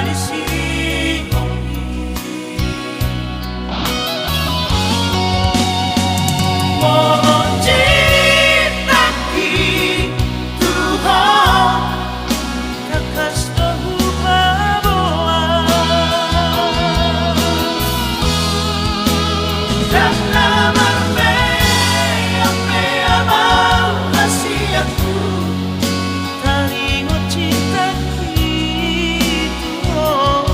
di sini. Mohon cintaki Tuhan kakas tahu bawa dan nama mea mau kasih aku taringot cintaki Tuhan.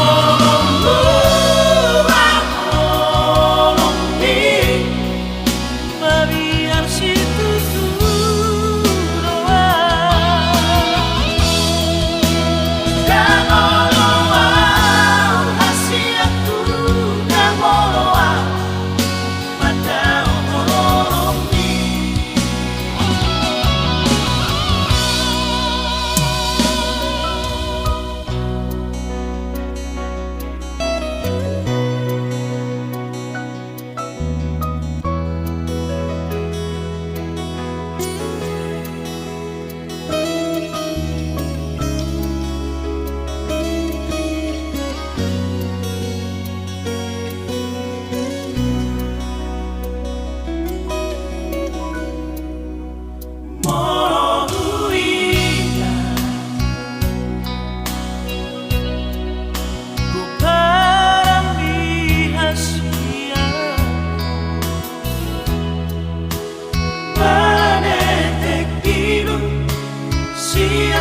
Mohon buat tolong di mabiar situ doa dan oloa kasih aku dan oloa mata tolong di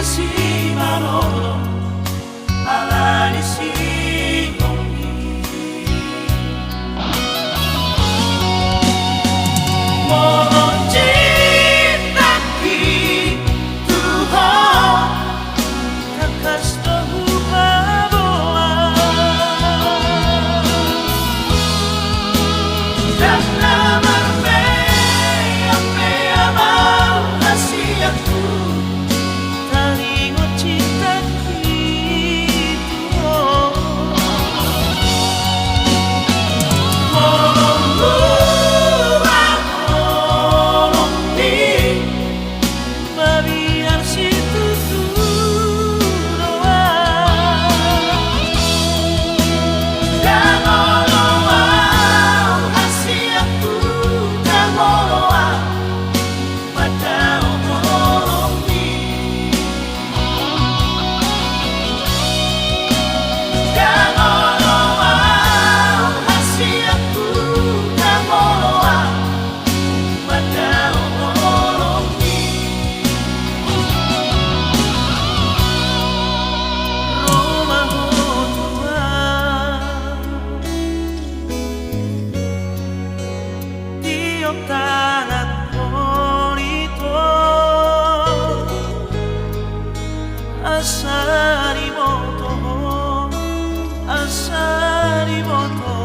si manolo ala di sini. Mohon cintaki Tuhan kakas tahu bawa dan nama mea mau kasih aku taringot cintaki Tuhan. Mohon buat tolong di mabiar situ doa dan oloa kasih aku dan oloa mata tolong di dan oloa kasih aku dan oloa mata tolong di rumah tua tiok tangan bonito asari moto